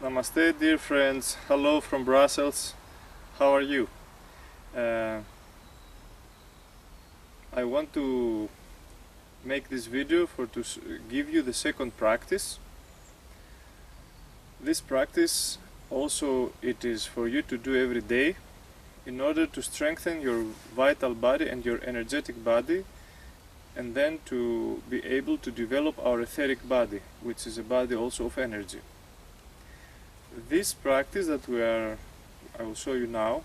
Namaste, dear friends. Hello from Brussels. How are you? I want to make this video to give you the second practice. This practice also it is for you to do every day in order to strengthen your vital body and your energetic body, and then to be able to develop our etheric body, which is a body also of energy. This practice that I will show you now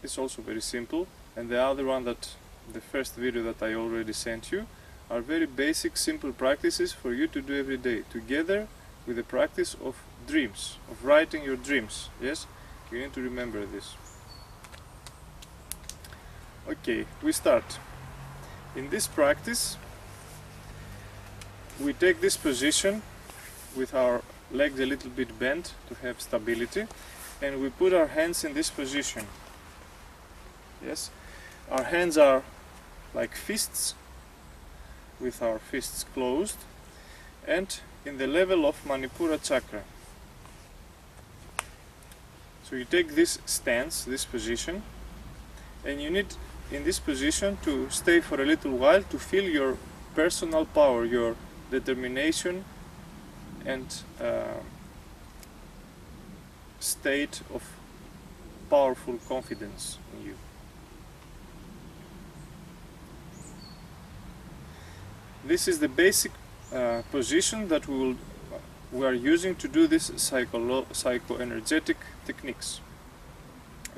is also very simple, and the other one, the first video that I already sent you, are very basic, simple practices for you to do every day, together with the practice of dreams, of writing your dreams. Yes, you need to remember this. Okay, we start. In this practice, we take this position with our legs a little bit bent to have stability, and we put our hands in this position. Yes, our hands are like fists, with our fists closed, and in the level of Manipura chakra. So you take this stance, this position, and you need in this position to stay for a little while to feel your personal power, your determination and state of powerful confidence in you. This is the basic position that we are using to do this psycho-energetic techniques.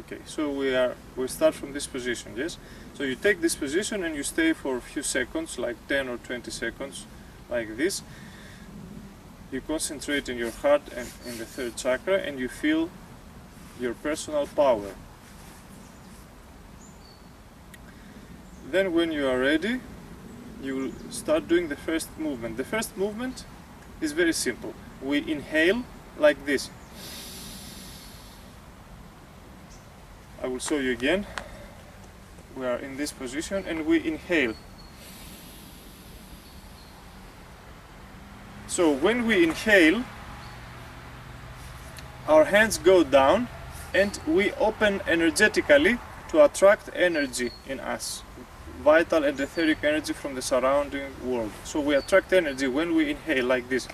Okay, so we start from this position. Yes, so you take this position and you stay for a few seconds, like 10 or 20 seconds, like this. You concentrate in your heart and in the third chakra, and you feel your personal power. Then when you are ready, you will start doing the first movement. The first movement is very simple. We inhale like this. I will show you again. We are in this position and we inhale. So when we inhale, our hands go down and we open energetically to attract energy in us, vital and etheric energy from the surrounding world. So we attract energy when we inhale like this.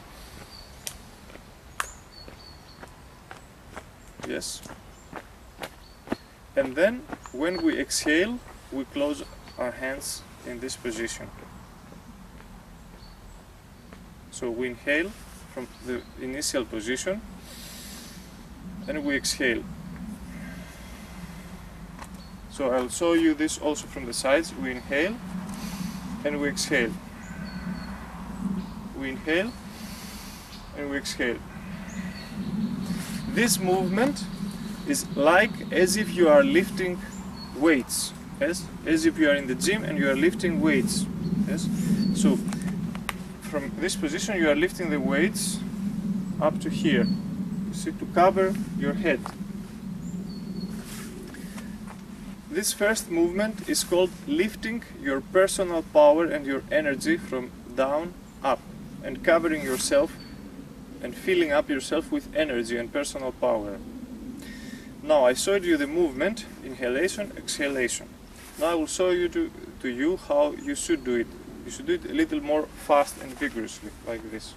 Yes. And then when we exhale, we close our hands in this position. So we inhale from the initial position and we exhale. So I'll show you this also from the sides. We inhale and we exhale. We inhale and we exhale. This movement is like as if you are lifting weights. Yes? As if you are in the gym and you are lifting weights. Yes? So from this position you are lifting the weights up to here, you see, to cover your head. This first movement is called lifting your personal power and your energy from down up, and covering yourself and filling up yourself with energy and personal power. Now I showed you the movement, inhalation, exhalation. Now I will show you to you how you should do it. You should do it a little more fast and vigorously, like this.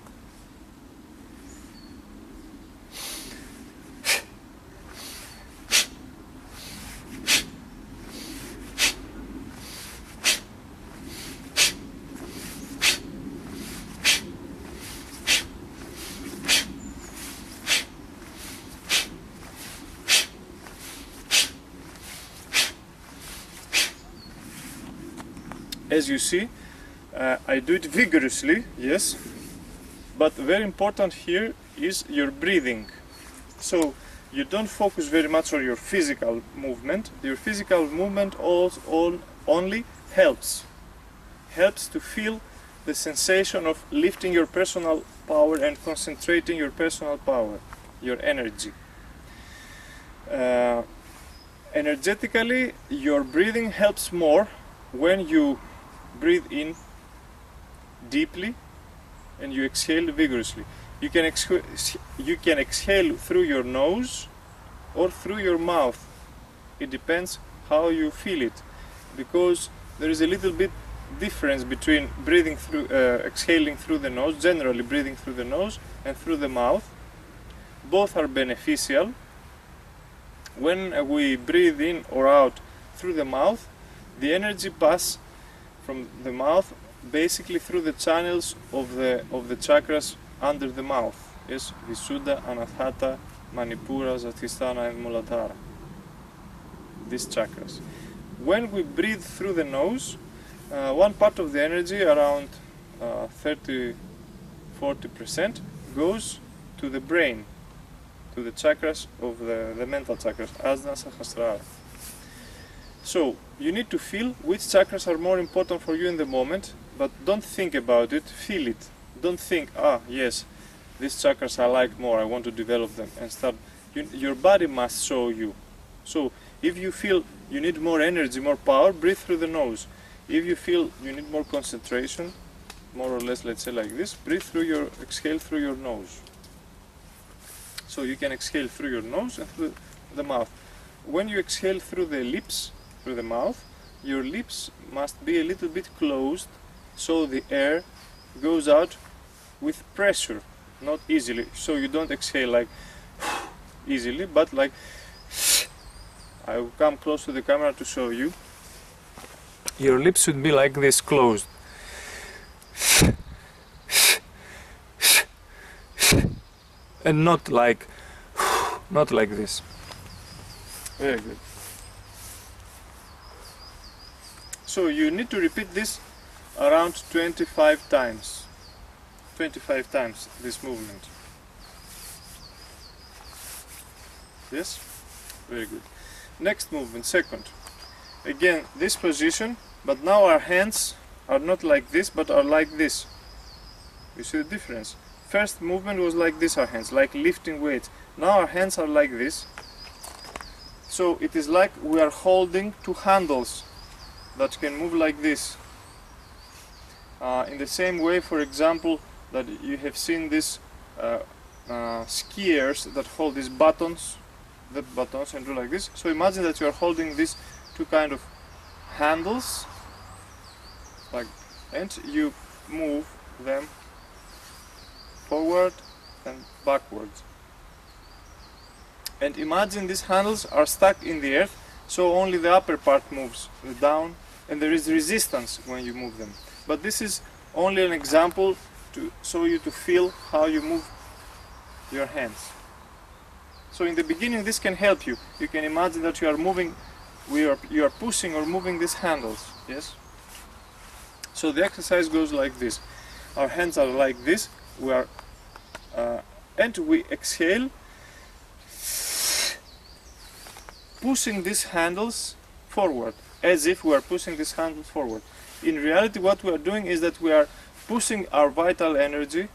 As you see, I do it vigorously, yes, but very important here is your breathing. So you don't focus very much on your physical movement. Your physical movement only helps to feel the sensation of lifting your personal power and concentrating your personal power, your energy. Energetically, your breathing helps more when you breathe in deeply and you exhale vigorously. You can exhale through your nose or through your mouth. It depends how you feel it, because there is a little bit difference between breathing through, exhaling through the nose, generally breathing through the nose and through the mouth. Both are beneficial. When we breathe in or out through the mouth, the energy passes from the mouth basically through the channels of the chakras under the mouth. Yes, Visuddha, Anahata, Manipura, Zatisthana and Muladhara. These chakras. When we breathe through the nose, one part of the energy, around 30–40%, goes to the brain, to the chakras of the mental chakras, Ajna, Sahasrara. So you need to feel which chakras are more important for you in the moment, but don't think about it, feel it. Don't think, yes, these chakras I like more, I want to develop them, and start. Your body must show you. So if you feel you need more energy, more power, breathe through the nose. If you feel you need more concentration, more or less, let's say like this, exhale through your nose. So you can exhale through your nose and through the mouth. When you exhale through the lips, through the mouth, your lips must be a little bit closed, so the air goes out with pressure, not easily. So you don't exhale like easily, but like, I will come close to the camera to show you. Your lips should be like this, closed. And not like this. Very good. So you need to repeat this around 25 times. 25 times this movement. Yes? Very good. Next movement, second. Again, this position, but now our hands are not like this, but are like this. You see the difference? First movement was like this, our hands, like lifting weights. Now our hands are like this. So it is like we are holding two handles that can move like this. In the same way, for example, that you have seen these skiers that hold these buttons, and do like this. So imagine that you are holding these two kind of handles, like, and you move them forward and backwards. And imagine these handles are stuck in the earth, so only the upper part moves down, and there is resistance when you move them. But this is only an example to show you to feel how you move your hands. So in the beginning this can help you. You can imagine that you are moving, you are pushing or moving these handles. Yes? So the exercise goes like this. Our hands are like this. We are, and we exhale, pushing these handles forward, as if we are pushing these handles forward. In reality, what we are doing is that we are pushing our vital energy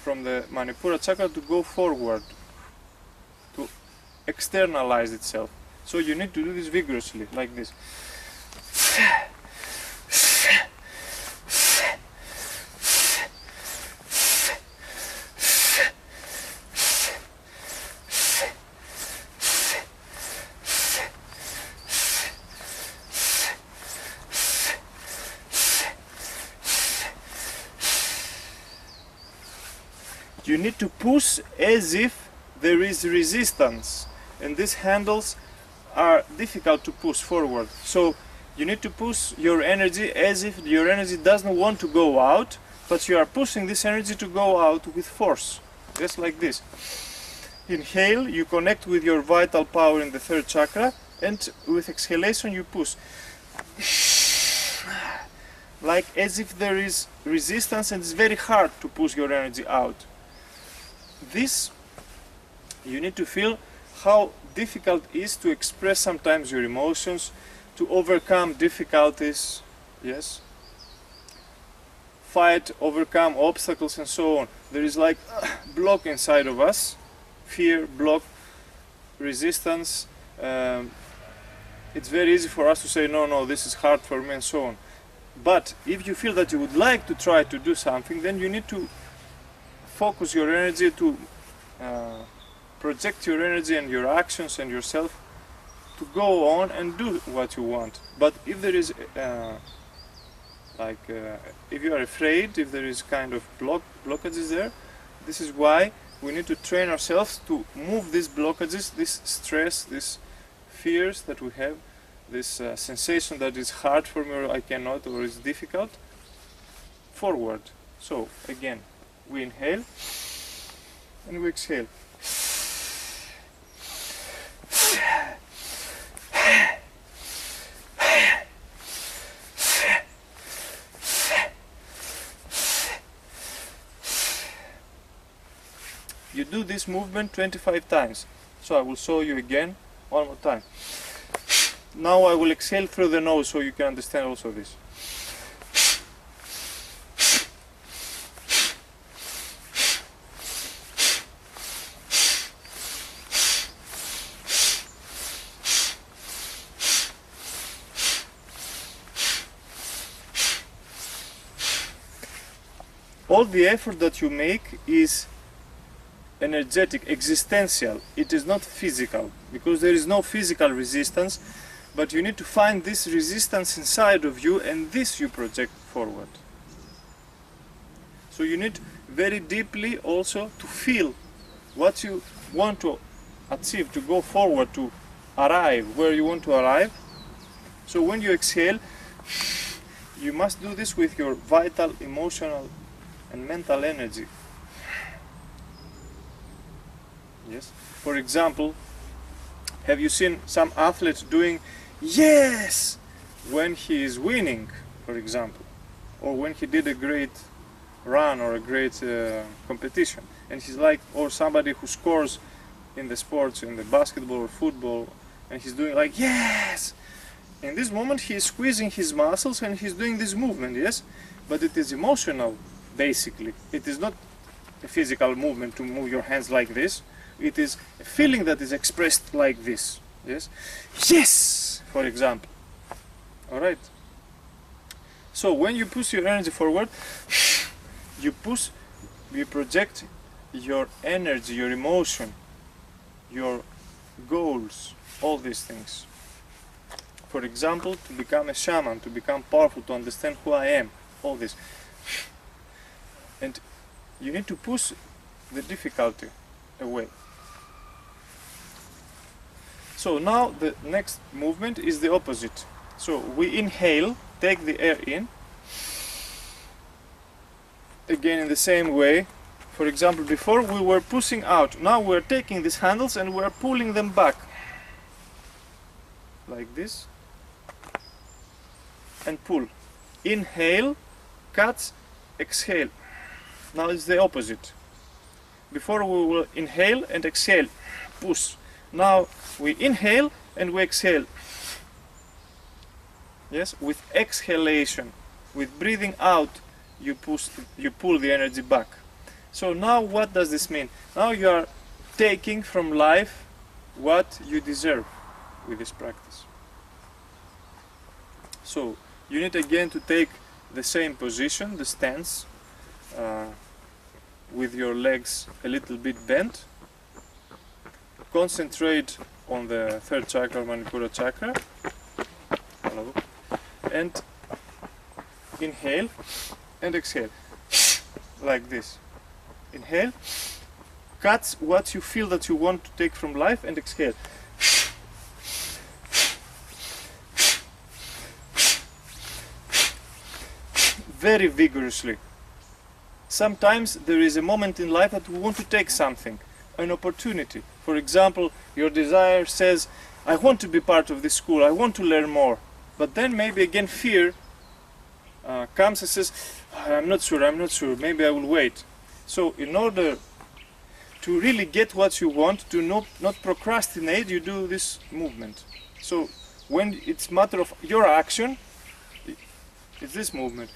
from the Manipura chakra to go forward, to externalize itself. So you need to do this vigorously, like this. You need to push as if there is resistance, and these handles are difficult to push forward. So you need to push your energy as if your energy doesn't want to go out, but you are pushing this energy to go out with force, just like this. Inhale, you connect with your vital power in the third chakra, and with exhalation you push. Like as if there is resistance and it's very hard to push your energy out. This, you need to feel how difficult it is to express sometimes your emotions, to overcome difficulties, yes, fight, overcome obstacles and so on. There is like block inside of us, fear, block, resistance. It's very easy for us to say no, this is hard for me and so on. But if you feel that you would like to try to do something, then you need to focus your energy, to project your energy and your actions and yourself to go on and do what you want. But if there is if you are afraid, if there is kind of blockages there, this is why we need to train ourselves to move these blockages, this stress, these fears that we have, this sensation that is hard for me, or I cannot, or is difficult, forward. So again, we inhale and we exhale. You do this movement 25 times. So I will show you again one more time. Now I will exhale through the nose so you can understand also this. All the effort that you make is energetic, existential. It is not physical, because there is no physical resistance, but you need to find this resistance inside of you, and this you project forward. So you need very deeply also to feel what you want to achieve, to go forward, to arrive where you want to arrive. So when you exhale, you must do this with your vital, emotional and mental energy. Yes. For example, have you seen some athlete doing yes when he is winning, for example, or when he did a great run or a great competition, and he's like, or somebody who scores in the sports, in the basketball or football, and he's doing like yes. In this moment he is squeezing his muscles and he's doing this movement, yes, but it is emotional basically. It is not a physical movement to move your hands like this. It is a feeling that is expressed like this. Yes, yes, for example. All right. So when you push your energy forward, you project your energy, your emotion, your goals, all these things. For example, to become a shaman, to become powerful, to understand who I am, all this. And you need to push the difficulty away. So now the next movement is the opposite. So we inhale, take the air in, again in the same way. For example, before we were pushing out, now we're taking these handles and we're pulling them back like this, and pull. Inhale, catch, exhale. Now it's the opposite. Before we will inhale and exhale, push. Now we inhale and we exhale. Yes, with exhalation, with breathing out, you pull the energy back. So now what does this mean? Now you are taking from life what you deserve with this practice. So you need again to take the same position, the stance, with your legs a little bit bent. Concentrate on the third chakra, Manipura chakra, and inhale and exhale like this. Inhale, catch what you feel that you want to take from life, and exhale. Very vigorously. Sometimes there is a moment in life that we want to take something, an opportunity. For example, your desire says, I want to be part of this school, I want to learn more. But then maybe again fear comes and says, I'm not sure, maybe I will wait. So in order to really get what you want, to not procrastinate, you do this movement. So when it's matter of your action, it's this movement.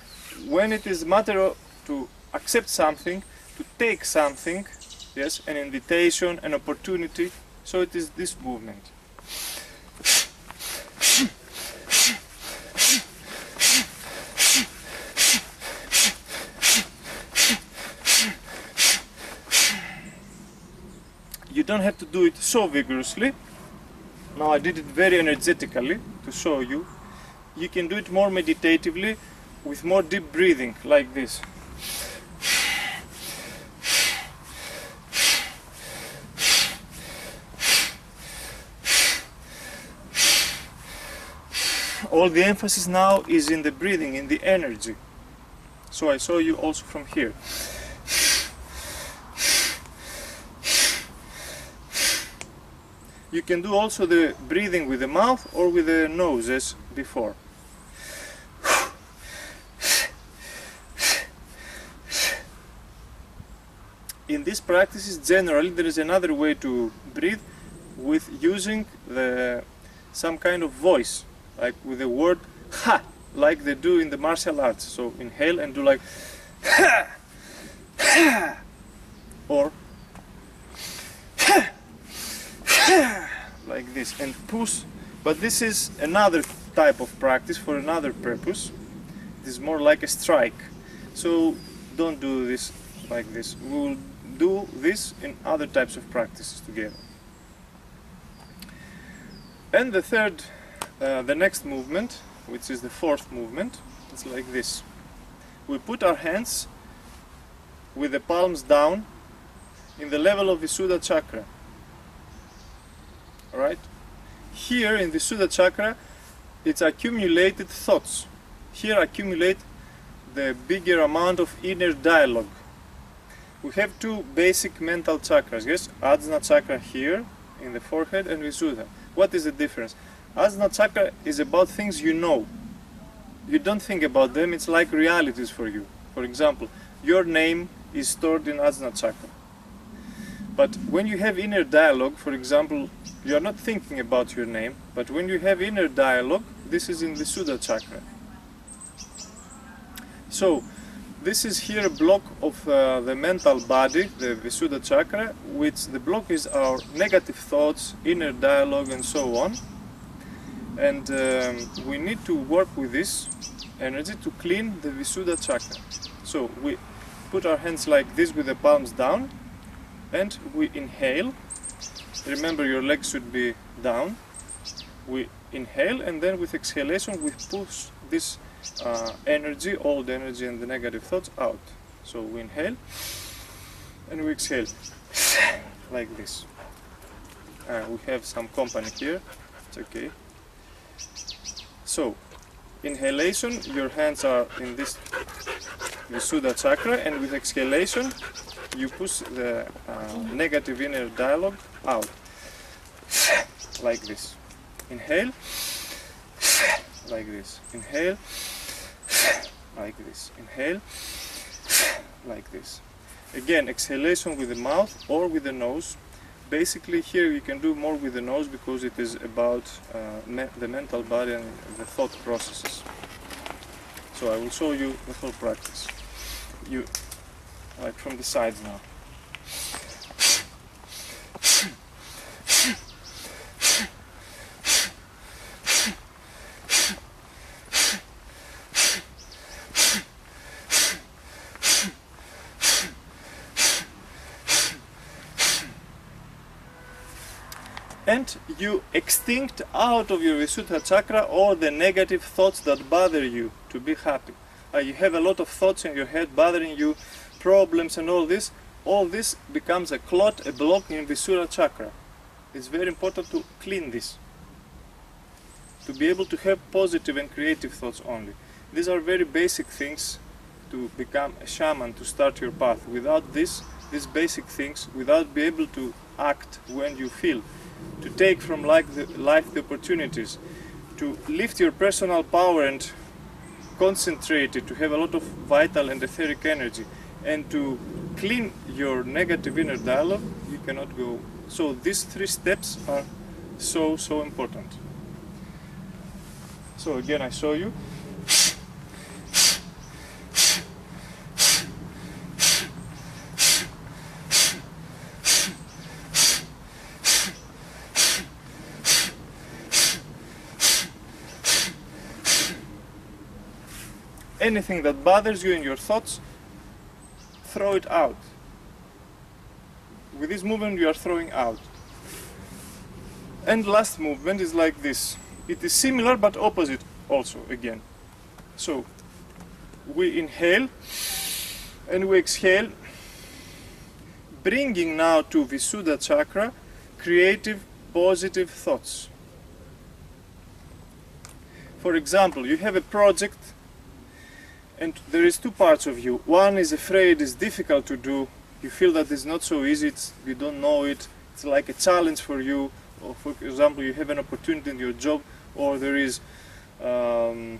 When it is matter of to accept something, to take something, yes, an invitation, an opportunity, so it is this movement. don't have to do it so vigorously. Now I did it very energetically to show you. You can do it more meditatively with more deep breathing, like this. All the emphasis now is in the breathing, in the energy. So I show you also from here. You can do also the breathing with the mouth or with the nose as before. In these practices, generally, there is another way to breathe with using some kind of voice, like with the word ha, like they do in the martial arts. So inhale and do like ha, ha, or ha, ha, like this, and push. But this is another type of practice for another purpose. It is more like a strike. So don't do this like this. We will do this in other types of practices together. And the third, the next movement, which is the fourth movement, it's like this. We put our hands with the palms down in the level of the Visuddha chakra. Alright? Here in the Visuddha chakra, it's accumulated thoughts. Here accumulate the bigger amount of inner dialogue. We have two basic mental chakras, yes? Ajna chakra here in the forehead and Visuddha. What is the difference? Ajna chakra is about things you know. You don't think about them, it's like realities for you. For example, your name is stored in Ajna chakra. But when you have inner dialogue, for example, you are not thinking about your name, but when you have inner dialogue, this is in the Visuddha chakra. So, this is here a block of the mental body, the Visuddha chakra, which the block is our negative thoughts, inner dialogue and so on. And we need to work with this energy to clean the Visuddha chakra. So we put our hands like this with the palms down and we inhale. Remember, your legs should be down. We inhale and then with exhalation we push this energy, old energy and the negative thoughts out. So we inhale and we exhale like this. We have some company here, it's okay. So, inhalation, your hands are in this Visuddha chakra, and with exhalation you push the negative inner dialogue out like this. Inhale like this. Inhale like this. Inhale like this. Again, exhalation with the mouth or with the nose. Basically here you can do more with the nose because it is about the mental body and the thought processes. So I will show you the whole practice. You, like from the sides now. And you extinct out of your Visuddha chakra all the negative thoughts that bother you to be happy. You have a lot of thoughts in your head bothering you, problems and all this becomes a clot, a block in Visuddha chakra. It's very important to clean this, to be able to have positive and creative thoughts only. These are very basic things to become a shaman, to start your path. Without these basic things, without being able to act when you feel, to take from life the opportunities, to lift your personal power and concentrate it, to have a lot of vital and etheric energy, and to clean your negative inner dialogue, you cannot go. So these three steps are so important. So again I show you. Anything that bothers you in your thoughts, throw it out. with this movement you are throwing out. And last movement is like this. It is similar but opposite also again. So we inhale and we exhale, bringing now to Visuddha chakra creative, positive thoughts. For example, you have a project and there is two parts of you. One is afraid it's difficult to do. You feel that it's not so easy, you don't know it, it's like a challenge for you. Or for example, you have an opportunity in your job, or there is, for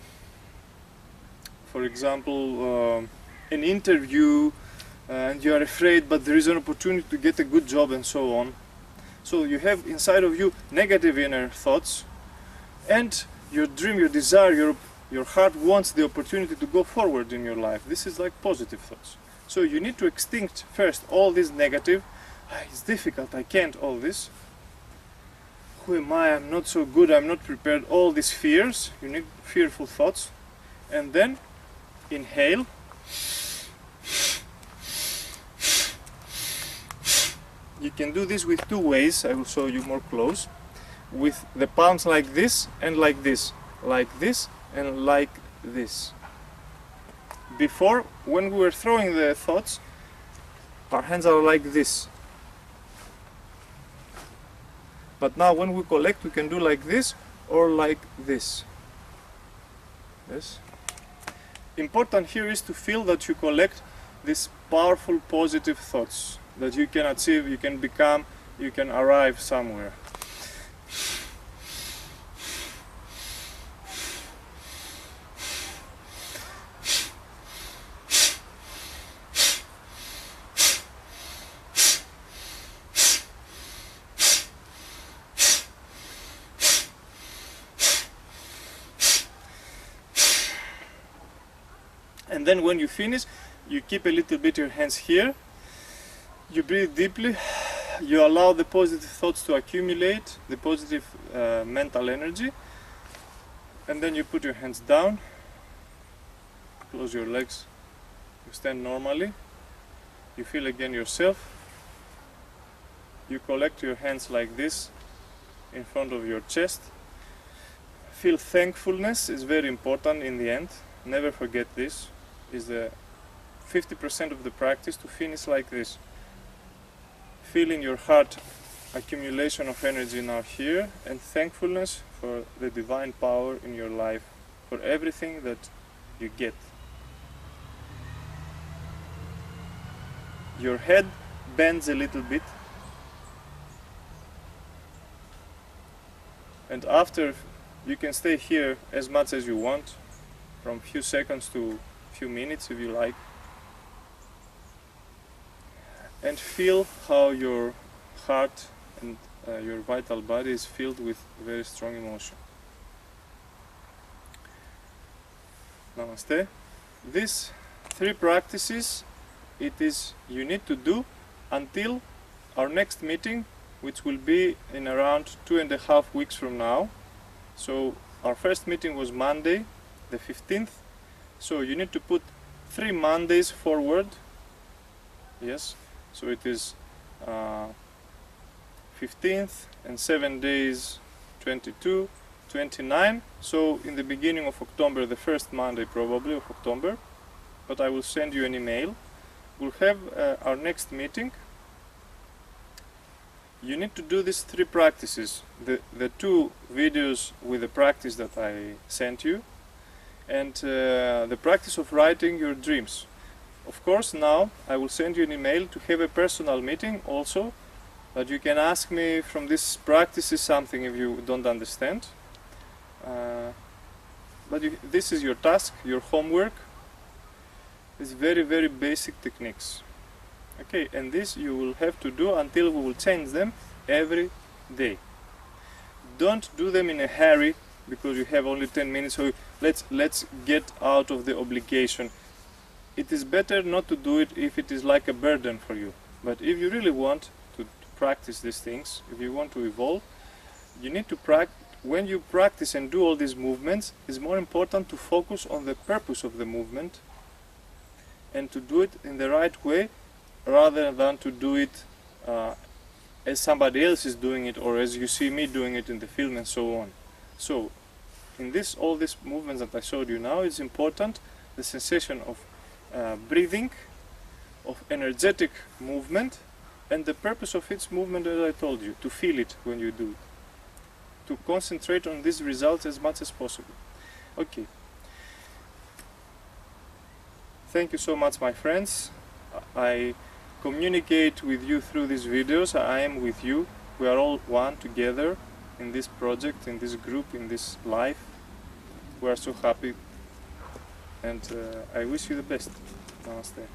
example, an interview, and you are afraid, but there is an opportunity to get a good job and so on. So you have inside of you negative inner thoughts, and your dream, your desire, your heart wants the opportunity to go forward in your life. This is like positive thoughts. So you need to extinct first all this negative, it's difficult, I can't, all this. Who am I? I'm not so good, I'm not prepared, all these fears. You need fearful thoughts. And then inhale. You can do this with two ways, I will show you more close. With the palms like this and like this. Like this and like this. Before, when we were throwing the thoughts, our hands are like this. But now when we collect, we can do like this or like this. Yes. Important here is to feel that you collect these powerful positive thoughts that you can achieve, you can become, you can arrive somewhere. And then when you finish, you keep a little bit your hands here, you breathe deeply, you allow the positive thoughts to accumulate, the positive mental energy, and then you put your hands down, close your legs, you stand normally, you feel again yourself, you collect your hands like this in front of your chest, feel thankfulness is very important in the end, never forget this. Is the 50% of the practice to finish like this. Feel in your heart accumulation of energy now here, and thankfulness for the divine power in your life, for everything that you get. Your head bends a little bit, and after you can stay here as much as you want, from few seconds to few minutes if you like, and feel how your heart and your vital body is filled with very strong emotion. Namaste. These three practices you need to do until our next meeting, which will be in around 2.5 weeks from now. So our first meeting was Monday the 15th. So you need to put 3 Mondays forward. Yes, so it is 15th and 7 days 22, 29. So in the beginning of October, the first Monday probably of October, but I will send you an email. We'll have our next meeting. You need to do these 3 practices, the 2 videos with the practice that I sent you, and the practice of writing your dreams. Of course, now I will send you an email to have a personal meeting also, that you can ask me from this practice something if you don't understand. But this is your task, your homework. It's very, very basic techniques. Okay, and this you will have to do until we will change them every day. Don't do them in a hurry, because you have only 10 minutes, so let's get out of the obligation. It is better not to do it if it is like a burden for you. But if you really want to practice these things, if you want to evolve, you need to practice. When you practice and do all these movements, it's more important to focus on the purpose of the movement and to do it in the right way, rather than to do it as somebody else is doing it, or as you see me doing it in the film, and so on. So in all these movements that I showed you now, it's important the sensation of breathing, of energetic movement, and the purpose of each movement, as I told you, to feel it when you do it, to concentrate on these results as much as possible. Okay. Thank you so much, my friends. I communicate with you through these videos. I am with you. We are all one together in this project, in this group, in this life. We are so happy, and I wish you the best. Namaste.